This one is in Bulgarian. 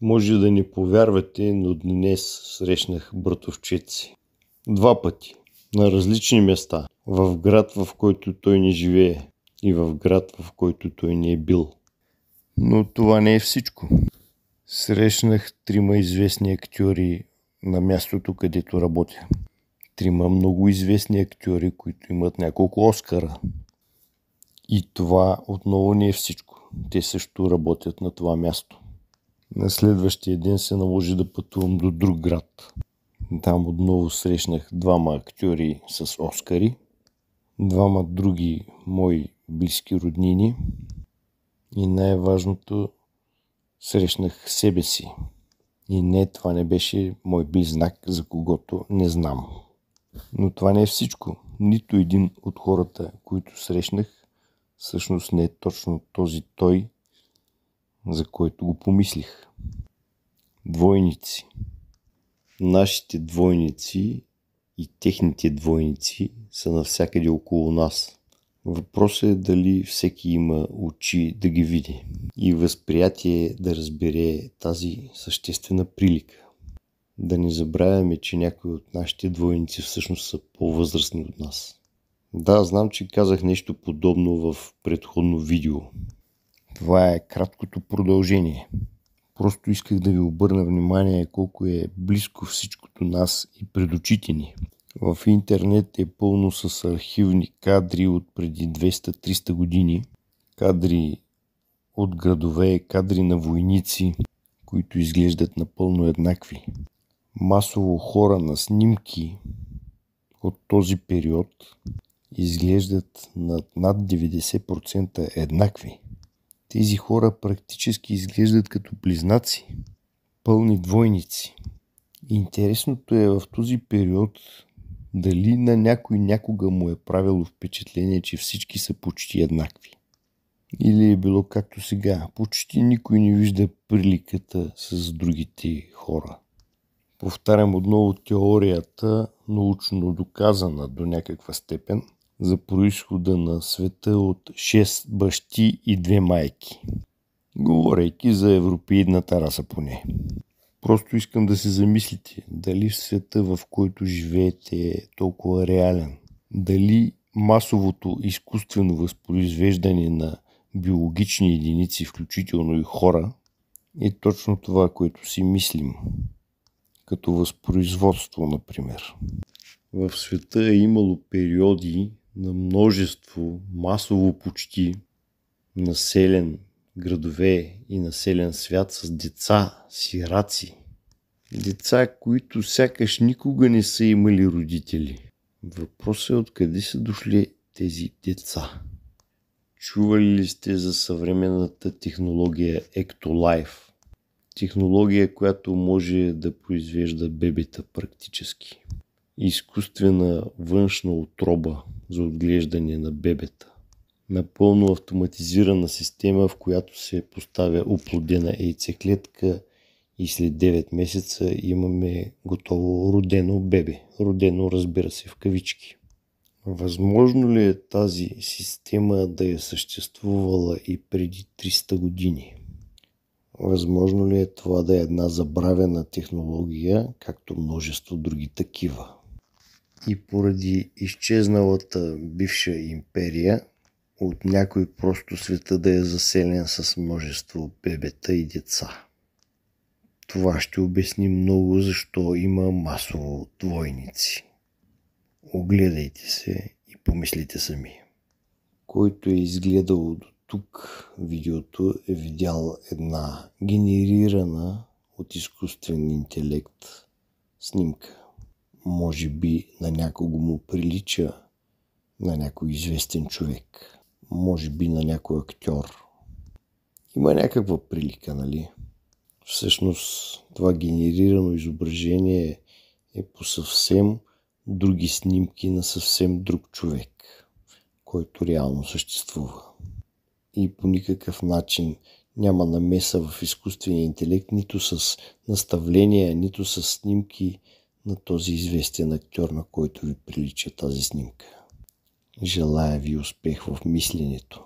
Може да не повярвате, но днес срещнах братовчет си. 2 пъти, на различни места, в град, в който той не живее и в град, в който той не е бил. Но това не е всичко. Срещнах 3 известни актьори на мястото, където работя. 3 много известни актьори, които имат няколко Оскара. И това отново не е всичко. Те също работят на това място. На следващия ден се наложи да пътувам до друг град. Там отново срещнах 2 актьори с Оскари, 2 други мои близки роднини и най-важното, срещнах себе си. И не, това не беше мой близнак, за когото не знам. Но това не е всичко. Нито един от хората, които срещнах, всъщност не е точно този той, за който го помислих. Двойници. Нашите двойници и техните двойници са навсякъде около нас. Въпросът е дали всеки има очи да ги види и възприятие да разбере тази съществена прилика. Да не забравяме, че някои от нашите двойници всъщност са по-възрастни от нас. Да, знам, че казах нещо подобно в предходно видео. Това е краткото продължение. Просто исках да ви обърна внимание колко е близко всичкото нас и пред очите ни. В интернет е пълно с архивни кадри от преди 200-300 години. Кадри от градове, кадри на войници, които изглеждат напълно еднакви. Масово хора на снимки от този период изглеждат над 90% еднакви. Тези хора практически изглеждат като близнаци, пълни двойници. Интересното е в този период дали на някой някога му е правило впечатление, че всички са почти еднакви. Или е било както сега, почти никой не вижда приликата с другите хора. Повтарям отново теорията, научно доказана до някаква степен, за произхода на света от 6 бащи и 2 майки. Говорейки за европеидната раса поне. Просто искам да се замислите, дали света, в който живеете, е толкова реален. Дали масовото изкуствено възпроизвеждане на биологични единици, включително и хора, е точно това, което си мислим. Като възпроизводство, например. В света е имало периоди на множество, масово почти, населен градове и населен свят с деца, сираци. Деца, които сякаш никога не са имали родители. Въпросът е откъде са дошли тези деца. Чували ли сте за съвременната технология Ectolife? Технология, която може да произвежда бебета практически. Изкуствена външна утроба за отглеждане на бебета. Напълно автоматизирана система, в която се поставя оплодена яйцеклетка и след 9 месеца имаме готово родено бебе. Родено, разбира се, в кавички. Възможно ли е тази система да е съществувала и преди 300 години? Възможно ли е това да е една забравена технология, както множество други такива? И поради изчезналата бивша империя, от някой просто света да е заселен с множество бебета и деца. Това ще обясни много защо има масово двойници. Огледайте се и помислите сами. Който е изгледал до тук видеото, е видял една генерирана от изкуствен интелект снимка. Може би на някого му прилича на някой известен човек. Може би на някой актьор. Има някаква прилика, нали? Всъщност това генерирано изображение е по съвсем други снимки на съвсем друг човек, който реално съществува. И по никакъв начин няма намеса в изкуствения интелект, нито с наставления, нито с снимки на този известен актьор, на който ви прилича тази снимка. Желая ви успех в мисленето.